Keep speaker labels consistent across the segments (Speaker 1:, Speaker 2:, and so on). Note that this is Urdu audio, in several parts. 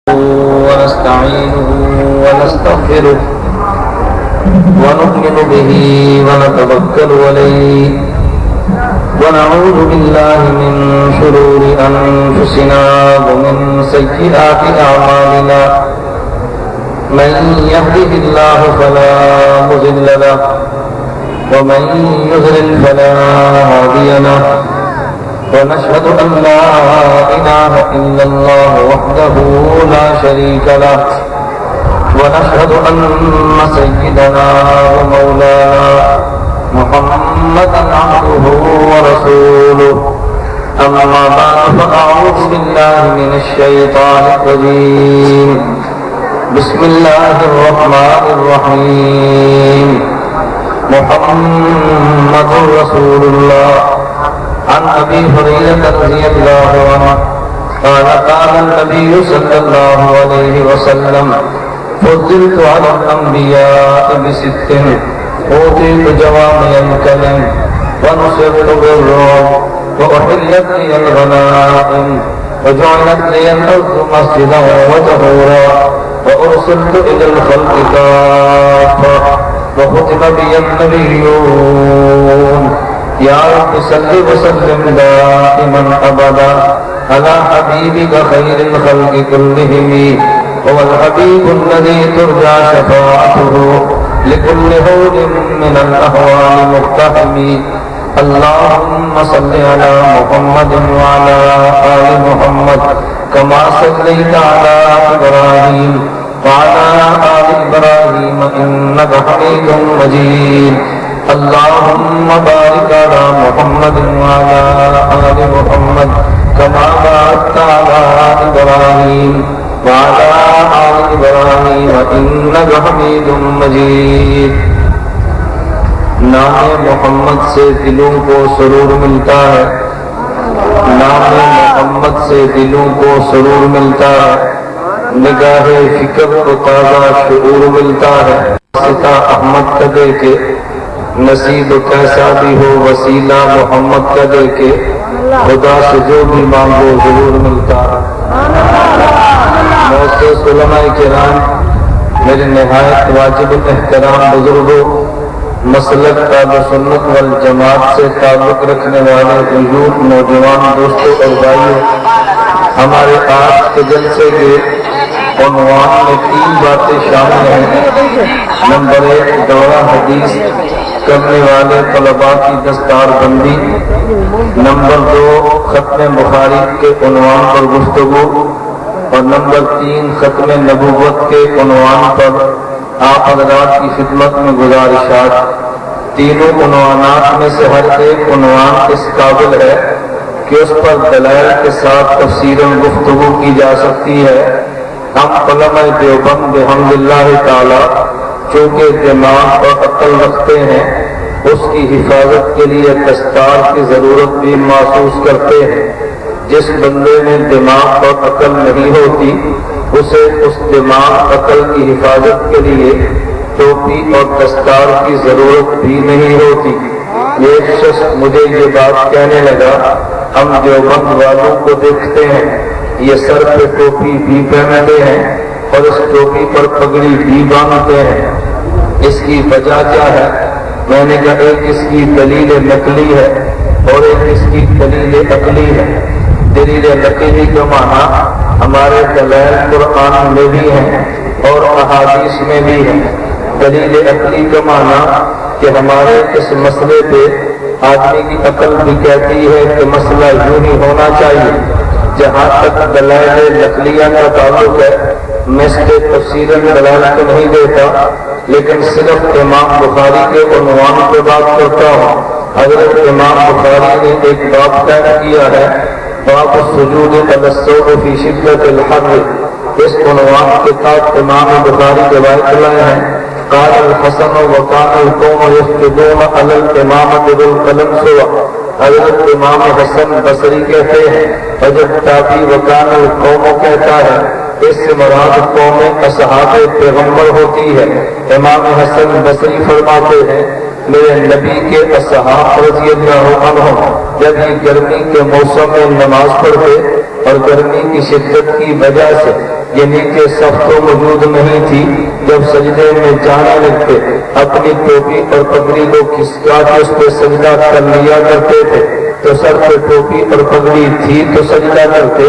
Speaker 1: ونستعينه ونستغفره ونؤمن به ونتوكل عليه ونعوذ بالله من شرور أنفسنا ومن سيئات أعمالنا من يهده الله فلا مضل له ومن يضلل فلا هادي له ونشهد أن لا إله إلا الله وحده لا شريك له ونشهد أن سيدنا ومولانا محمدا عبده ورسوله أما بعد فأعوذ بالله من الشيطان الرجيم بسم الله الرحمن الرحيم محمد رسول الله عن أبي هريرة رضي الله عنه قال قال النبي صلى الله عليه وسلم فضلت على الأنبياء بست أوتيت جوامع الكلم ونصرت بالرعب وأحلت لي الغنائم وجعلت لي الأرض مسجدا وطهورا وأرسلت إلى الخلق كافة وختم بي النبيون يا رب صل وسلم دائما أبدا على حبيبك خير الخلق كلهم هو الحبيب الذي ترجى شفاعته لكل هول من الأهوال مقتحم اللهم صل على محمد وعلى آل محمد كما صليت على إبراهيم وعلى آل إبراهيم إنك حميد مجيد اللهم بارك على محمد وعلى آل محمد كما باركت على إبراهيم وعلى آل إبراهيم إنك حميد مجيد نام محمد سے دلوں کو سرور ملتا ہے نام محمد سے دلوں کو سرور ملتا ہے نگاہ فکر کو تازہ شعور ملتا ہے واسطہ احمد کا دے کے نصیب کیسا بھی ہو وسیلہ محمد کا دے کے خدا سے جو بھی مانگو ضرور ملتا ہے معزز علماء کرام میرے نہایت واجب الاحترام بزرگوں مسلک اہل سنت والجماعت سے تعلق رکھنے والے بزرگ نوجوان دوستوں اور بھائیوں ہمارے آج کے جلسے کے عنوان میں 3 باتیں شامل ہیں نمبر 1 دورہ حدیث کرنے والے طلباء کی دستار بندی نمبر 2 ختم بخاری کے عنوان پر گفتگو اور نمبر 3 ختم نبوت کے عنوان پر آپ حضرات کی خدمت میں گزارشات تینوں عنوانات میں سے ہر ایک عنوان اس قابل ہے کہ اس پر دلائل کے ساتھ تفصیلاً گفتگو کی جا سکتی ہے ہم علماء دیوبند بحمد اللہ تعالی چونکہ دماغ اور عقل رکھتے ہیں اس کی حفاظت کے لیے دستار کی ضرورت بھی محسوس کرتے ہیں جس بندے میں دماغ اور عقل نہیں ہوتی اسے اس دماغ عقل کی حفاظت کے لیے ٹوپی اور دستار کی ضرورت بھی نہیں ہوتی ایک شخص مجھے یہ بات کہنے لگا ہم دیوبند والوں کو دیکھتے ہیں یہ سر پہ ٹوپی بھی پہنتے ہیں اور اس ٹوپی پر پگڑی بھی باندھتے ہیں اس کی وجہ کیا ہے میں نے کہا ایک اس کی دلیل نقلی ہے اور ایک اس کی دلیل عقلی ہے دلیل نقلی کا معنی ہمارے دلائل قرآن میں بھی ہیں اور احادیث میں بھی ہیں دلیل عقلی کا معنی کہ ہمارے اس مسئلے پہ آدمی کی عقل بھی کہتی ہے کہ مسئلہ یوں ہی ہونا چاہیے جہاں تک دلائل نقلیہ کا تعلق ہے میں اس کے تفصیل دلائل تو نہیں دیتا لیکن صرف امام بخاری کے عنوان پہ بات کرتا ہوں حضرت امام بخاری نے ایک باب قائم کیا ہے باب السجود علی الثوب فی شدۃ الحر اس عنوان کے ساتھ امام بخاری روایت لائے ہیں قال الحسن وكان القوم يسجدون على الامامة بالقلم سوا حضرت امام حسن بصری کہتے ہیں حضرت تابعی وكان القوم کہتا ہے اس سے مراد قوم اصحاب پیغمبر ہوتی ہے امام حسن بصری فرماتے ہیں میرے نبی کے اصحاب رضی اللہ عنہ جب یہ گرمی کے موسم میں نماز پڑھتے اور گرمی کی شدت کی وجہ سے یہ نیچے صف تو موجود نہیں تھی، جب سجدے میں جانے لگتے اپنی ٹوپی اور پگڑی کو کھسکا کے اس پہ سجدہ کر لیا کرتے تھے۔ تو سر پہ ٹوپی اور پگڑی تھی تو سجدہ کرتے،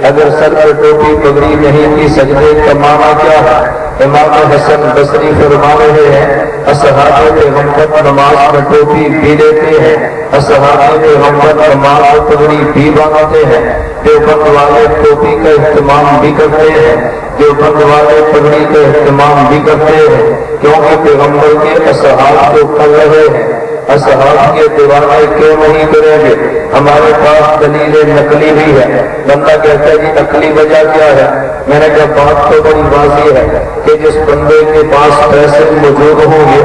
Speaker 1: اگر سر پہ ٹوپی پگڑی نہیں تھی سجدے کا معنی کیا ہے؟ امام حسن بصری فرما رہے ہیں اصحاب پیغمبر نماز میں ٹوپی بھی لیتے ہیں، اصحاب پیغمبر نماز میں پگڑی بھی باندھتے ہیں، دیوبند والے ٹوپی کا اہتمام بھی کرتے ہیں، دیوبند والے پگڑی کا اہتمام بھی کرتے ہیں، کیونکہ پیغمبر کے اصحاب جو کر رہے ہیں اصحاب کے دیوانے کیوں نہیں کریں گے؟ ہمارے پاس دلیل نقلی بھی ہے۔ بندہ کہتا ہے جی عقلی وجہ کیا ہے؟ میں نے کہا بات تو بڑی واضح ہے کہ جس بندے کے پاس پیسے موجود ہوں گے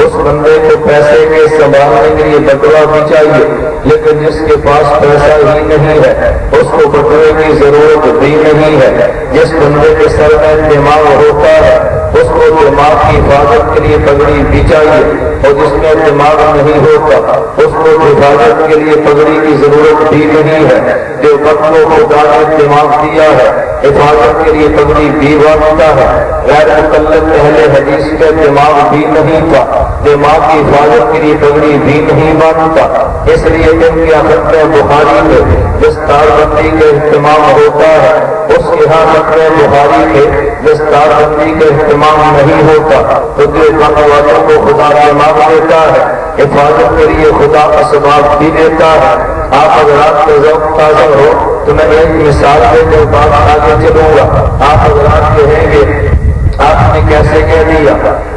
Speaker 1: اس بندے کو پیسے کے سنبھالنے کے لیے بٹوا بھی چاہیے، لیکن جس کے پاس پیسہ ہی نہیں ہے اس کو بٹوے کی ضرورت بھی نہیں ہے۔ جس بندے کے سر میں دماغ ہوتا ہے اس کو دماغ کی حفاظت کے لیے پگڑی بھی چاہیے، اور جس میں دماغ نہیں ہوتا اس کو حفاظت کے لیے پگڑی کی ضرورت بھی نہیں ہے۔ جو وقت کو خدا نے دماغ دیا ہے حفاظت کے لیے پگڑی بھی باندھتا ہے۔ غیر مقلد اہل حدیث کا دماغ بھی نہیں تھا، دماغ کی حفاظت کے لیے پگڑی بھی نہیں باندھتا، اس لیے ان کے ختم بخاری میں دستار بندی کا اہتمام ہوتا ہے، اس کے ہاں ختم بخاری کے دستار بندی کا اہتمام نہیں ہوتا۔ تو دیوبند والوں کو خدا دماغ دیتا ہے، حفاظت کے لیے خدا اسباب بھی دیتا ہے۔ آپ اگر آپ کا ذوق تازہ ہو تو میں ایک مثال دے کر بات آگے چلوں گا۔ آپ اگر آپ کہیں گے آپ نے کیسے کہہ دیا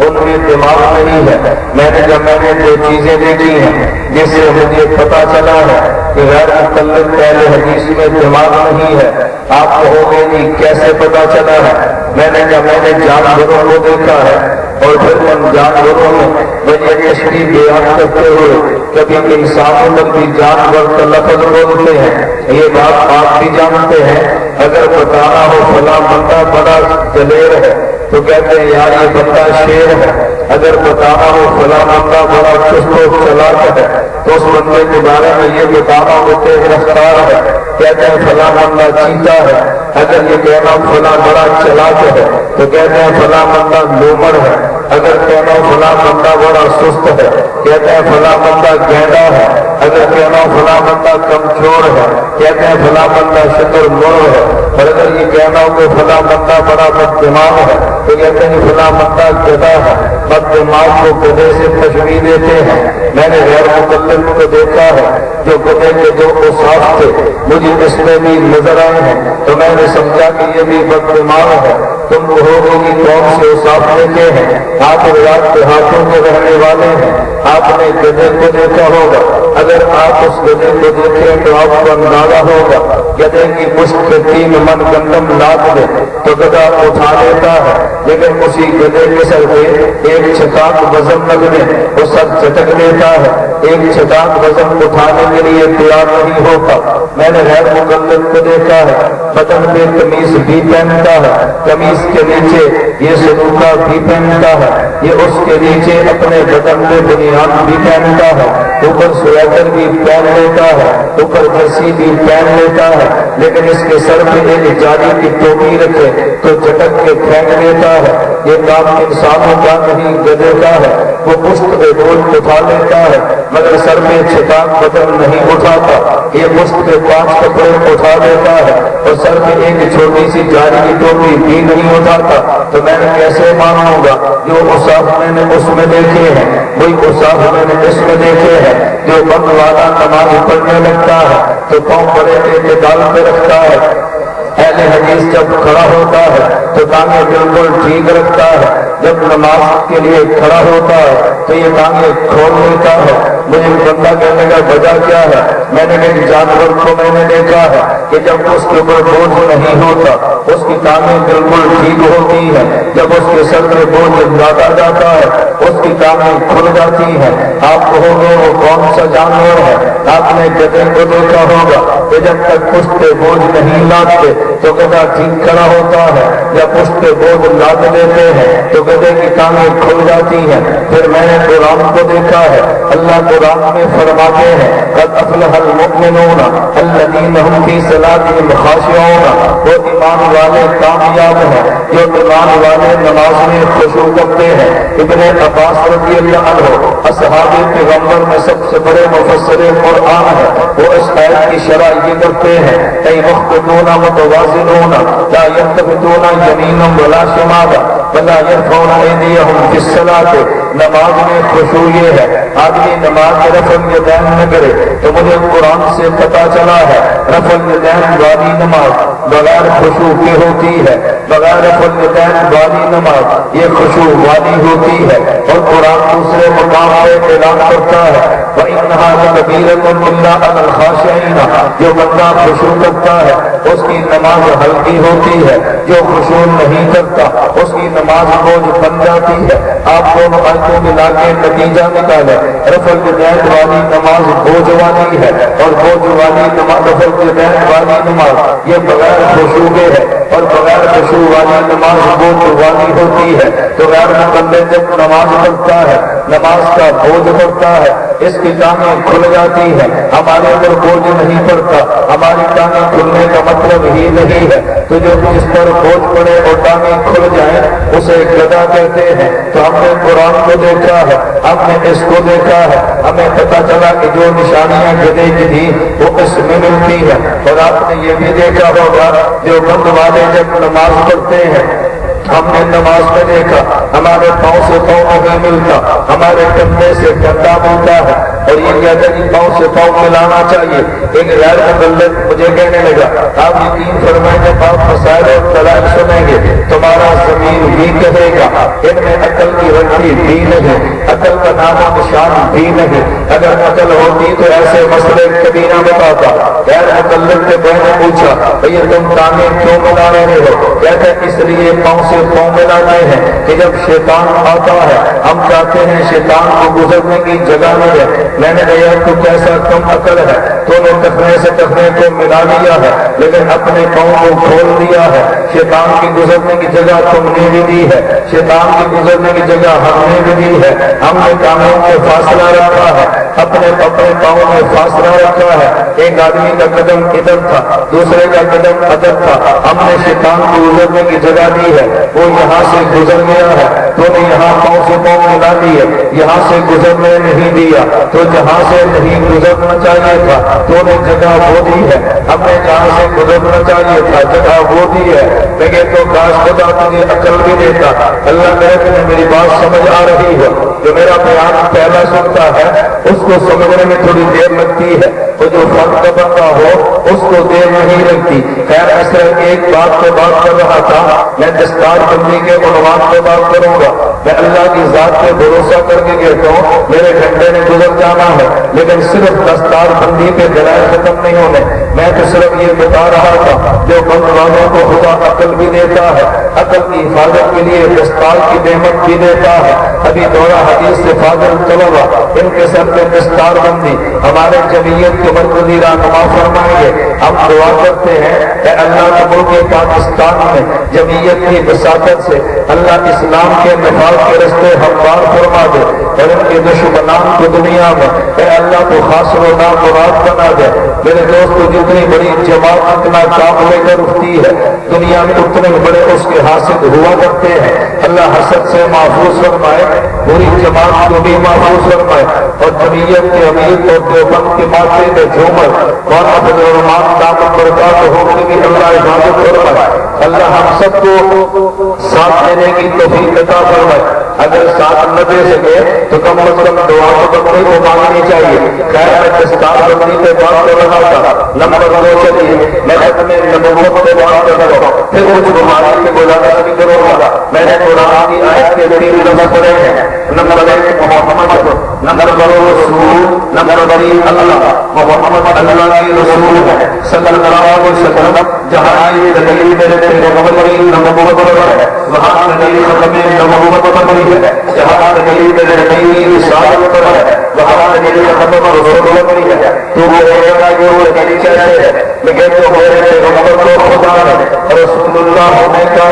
Speaker 1: ان میں دماغ نہیں ہے، میں نے دو چیزیں دیکھی ہیں جس سے مجھے پتا چلا ہے کہ غیر مقلد اہل حدیث میں دماغ نہیں ہے۔ آپ کہو گے جی کیسے پتا چلا ہے؟ میں نے جانوروں کو دیکھا ہے اور پھر ان جانوروں میں بڑی تشریح بیان کرتے ہوئے کبھی انسانوں تک بھی جانور کا لفظ بولتے ہیں۔ یہ بات آپ بھی جانتے ہیں، اگر بتانا ہو فلاں بندہ بڑا دلیر ہے تو کہتے ہیں یار یہ بندہ شیر ہے، اگر بتانا ہو فلاں بندہ بڑا چست و چالاک ہے تو اس بندے کے بارے میں یہ بتانا ہو تیز رفتار ہے، کہتے ہیں فلاں بندہ چیتا ہے، اگر یہ کہنا ہو فلاں بڑا چالاک ہے تو کہتے ہیں فلاں بندہ لومڑ ہے، اگر کہنا ہو فلاں بندہ بڑا سست ہے کہتے ہیں فلاں بندہ گینڈا ہے، اگر کہنا ہو فلاں بندہ کمزور ہے کہتے ہیں فلاں بندہ شتر مر ہے، اور اگر یہ کہنا ہو کہ فلاں بندہ بڑا بد دماغ ہے تو کہتے ہیں فلاں بندہ گدھا ہے۔ بد دماغ کو گدھے سے تشبیہ دیتے ہیں۔ میں نے غیر مقلد کو دیکھا ہے جو گدھے کے جو اوصاف تھے مجھے اس میں بھی نظر آئے ہیں تو میں نے سمجھا کہ یہ بھی بد دماغ ہے۔ تم کہو گے کہ کون سے اوصاف دیکھے ہیں؟ آپ رات کے ہاتھوں کے رہنے والے ہیں، آپ نے گدھے کو دیکھا ہوگا، اگر آپ اس گدھے کو دیکھیں تو آپ کو اندازہ ہوگا گدھے کی مشت کے 3 من گندم لاد دے تو گدھا اٹھا لیتا ہے، لیکن اسی گدھے کے سر پہ ایک چھٹاک وزن رکھ دے وہ سر چٹک لیتا ہے، ایک چھٹاک وزن اٹھانے کے لیے تیار نہیں ہوتا۔ میں نے غیر مقلد کو دیکھا ہے بدن پہ قمیص بھی پہنتا ہے، قمیص کے نیچے یہ سلوکا بھی پہنتا ہے، یہ اس کے نیچے اپنے بدن میں بنیاد بھی پہنتا ہے، اوپر سویٹر بھی پہن لیتا ہے، اوپر جرسی بھی پہن لیتا ہے، لیکن اس کے سر پہ ایک جالی کی ٹوپی رکھے تو جھٹک کے پھینک لیتا ہے۔ یہ کام انسانوں کا نہیں گدھے کا ہے، وہ مشت پہ بوجھ اٹھا لیتا ہے مگر سر میں چھٹاک بدن نہیں اٹھاتا، یہ مشت پہ 5 کپڑے اٹھا لیتا ہے اور سر میں ایک چھوٹی سی جالی کی ٹوپی بھی نہیں اٹھاتا۔ تو میں نے کیسے مانوں گا جو اوصاف میں نے اس میں دیکھے ہیں وہی اوصاف میں نے اس میں دیکھے ہیں؟ جو بند والا نماز پڑھنے لگتا ہے تو پاؤں بڑے اعتدال پہ رکھتا ہے، اہل حدیث جب کھڑا ہوتا ہے تو ٹانگیں بالکل ٹھیک رکھتا ہے، جب نماز کے لیے کھڑا ہوتا ہے تو یہ ٹانگیں کھول لیتا ہے۔ مجھے بندہ کہنے کا وجہ کیا ہے؟ میں نے ایک جانور کو میں نے دیکھا ہے کہ جب اس کے اوپر بوجھ نہیں ہوتا اس کی ٹانگیں بالکل ٹھیک ہوتی ہیں، جب اس کے سر میں بوجھ زیادہ جاتا ہے اس کی ٹانگیں کھل جاتی ہیں. آپ کہو گے وہ کون سا جانور ہے؟ آپ نے گدھے کو دیکھا ہوگا کہ جب تک پشت پہ بوجھ نہیں لاتے تو گدھا ٹھیک کھڑا ہوتا ہے. جب پشت پہ بوجھ لاد دیتے ہیں تو گدھے کی ٹانگیں کھل جاتی ہیں. پھر میں نے قرآن کو دیکھا ہے. اللہ قرآن میں فرماتے ہیں قد افلح المؤمنون الذین هم فی صلاتهم خاشعون. وہ ایمان والے کامیاب ہیں جو ایمان والے نماز میں خشوع کرتے ہیں. ابن عباس رضی اللہ عنہ اصحاب پیغمبر میں سب سے بڑے مفسر قرآن ہے. وہ اس آیت کی شرح یہ کرتے ہیں اے مخبتون متوازنون لا يلتفتون یمینا ولا شمالا ولا يرفعون ایدیہم فی الصلاۃ. نماز میں خشوع یہ ہے آدمی نماز میں رفع الیدین نہ کرے. تو مجھے قرآن سے پتا چلا ہے رفع الیدین والی نماز بغیر خشوع کے ہوتی ہے. بغیر رفع الیدین والی نماز یہ خشوع والی ہوتی ہے. اور قرآن دوسرے مقام پہ اعلان کرتا ہے وَإِنَّهَا لَكَبِيرَةٌ إِلَّا عَلَى الْخَاشِعِينَ. جو بندہ خشوع کرتا ہے اس کی نماز ہلکی ہوتی ہے. جو خشوع نہیں کرتا اس کی نماز بوجھ بن جاتی ہے. آپ دونوں آیتوں ملا کے نتیجہ نکالے. رفع الیدین والی نماز بوجھ والی ہے اور بوجھ والی نماز رفع الیدین والی نماز یہ بغیر خشوع کے ہے. اور بغیر خشوع والی نماز بوجھ والی ہوتی ہے. تو غیر مقلد جب نماز پڑھتا ہے نماز کا بوجھ پڑتا ہے اس کی ٹانگیں کھل جاتی ہیں. ہمارے اوپر بوجھ نہیں پڑتا. ہماری ٹانگیں کھلنے کا مطلب ہی نہیں ہے. تو جو جس پر بوجھ پڑے اور ٹانگیں کھل جائیں اسے گدھا کہتے ہیں. تو ہم نے قرآن کو دیکھا ہے ہم نے اس کو دیکھا ہے. ہمیں پتا چلا کہ جو نشانیاں گدھے کی تھی وہ اس میں ملتی ہیں. اور آپ نے یہ بھی دیکھا ہوگا جو بند والے جب نماز پڑھتے ہیں ہم نے نماز میں دیکھا ہمارے پاؤں سے پاؤں نہیں ملتا ہمارے کندھے سے کندھا ملتا ہے. اور یہ کہتا ہے کہ پاؤں سے پاؤں ملانا چاہیے. ایک غیر مقلد مجھے کہنے لگا آپ یقین فرمائیں جب آپ مسائل اور دلائل سنیں گے تمہارا ضمیر بھی کہے گا ان میں عقل کی رنگی بھی نہیں. عقل کا نام و نشان بھی نہیں. اگر عقل ہوتی تو ایسے مسئلے کبھی نہ بتاتا. غیر مقلد کے بہن نے پوچھا بھئی تم ٹانگیں کیوں ملا رہے ہو؟ کہتے ہیں اس لیے پاؤں سے پاؤں ملاتے ہیں کہ جب شیطان آتا ہے ہم چاہتے ہیں شیطان کو گزرنے کی جگہ ملے. میں نے کہا تو کیسا کم عقل ہے تو نے ٹخنے سے ٹخنے کو ملا لیا ہے لیکن اپنے پاؤں کو کھول دیا ہے. شیطان کی گزرنے کی جگہ تم نے بھی دی ہے. شیطان کی گزرنے کی جگہ ہم نے بھی دی ہے. ہم نے کانوں میں فاصلہ رکھا ہے اپنے پاؤں میں فاصلہ رکھا ہے. ایک آدمی کا قدم ادھر تھا دوسرے کا قدم ادھر تھا. ہم نے شیطان کو گزرنے کی جگہ دی ہے. وہ یہاں سے گزر گیا ہے تو نے یہاں پاؤں سے پاؤں ملا دیے. یہاں سے گزرنے نہیں دیا تو جہاں سے نہیں گزرنا چاہیے تھا تو نے جگہ وہ دی ہے. ہم نے جہاں سے گزرنا چاہیے تھا جگہ وہ دی ہے. لیکن تو کاش خدا تجھے عقل بھی دیتا. اللہ کہے کہ میری بات سمجھ آ رہی ہے. جو میرا بیان پہلا سنتا ہے اس کو سمجھنے میں تھوڑی دیر لگتی ہے. وہ جو فرق کا بندہ ہو اس کو دیر نہیں لگتی. خیر ایسے ایک بات پہ بات کر رہا تھا. میں دستار بندی کے عنوان پہ بات کروں گا. میں اللہ کی ذات پہ بھروسہ کر کے کہتا ہوں میرے گھنٹے نے گزر جانا ہے لیکن صرف دستار بندی پہ دلائل ختم نہیں ہونے. میں تو صرف یہ بتا رہا تھا جو بند والوں کو خدا عقل بھی دیتا ہے عقل کی حفاظت کے لیے دستار کی نعمت بھی دیتا ہے. ابھی دورہ حدیث سے فاضل طلبا ان کے سر پہ دستار بندی ہمارے جمعیت کے مرکزی رہنما فرمائیں گے. ہم دعا کرتے ہیں کہ اللہ کے ملک پاکستان میں جمعیت کی بساطت سے اللہ اسلام کے نفاذ کے رستے ہموار فرما دے اور ان کے دشمنان کو دنیا میں اے اللہ کو خاص و نامراد بنا دے. میرے دوستو جتنی بڑی جماعت اتنا کام لے کر اٹھتی ہے دنیا میں اتنے بڑے اس کے حاصل ہوا کرتے ہیں. اللہ حسد سے محفوظ فرمائے پوری جماعت کو بھی محفوظ فرمائے. اور جمعیت کے امیر اور دیوبند کے ماتھے پہ جھومر مولانا فضل الرحمان دامت برکات ہو کے بھی اللہ حفاظت فرمائے. اللہ ہم سب کو ساتھ دینے کی توفیق عطا فرمائے. اگر ساتھ نہ دے سکے تو کم از کم دعا تو بندے کو مانگنی چاہیے. خیر میں دستار بندی پہ بات کر رہا تھا. نمبر 2 چلیے میں اپنے نبوت پہ بات کر رہا ہوں پھر اس بیماری میں گزارا بھی کروں گا. میں نے قرآن کی آیت کے 3 لفظ پڑھے ہیں. نمبر 1 محمد نمبر 2 رسول نمبر 3 اللہ. محمد اللہ کی رسول ہے صلی اللہ علیہ وسلم. جہاں یہ دلیل میرے پیغمبر کی نبوت پر ہے وہاں دلیل ختم نبوت پر پڑی ہے، جہاں دلیل نبی کی رسالت پر ہے وہاں دلیل محمد رسول اللہ پڑی ہے. تو کہے گا کہ وہ دلیل کیسے ہے؟ لیکن تو میرے پیغمبر کو خدا نے رسول اللہ ہونے کا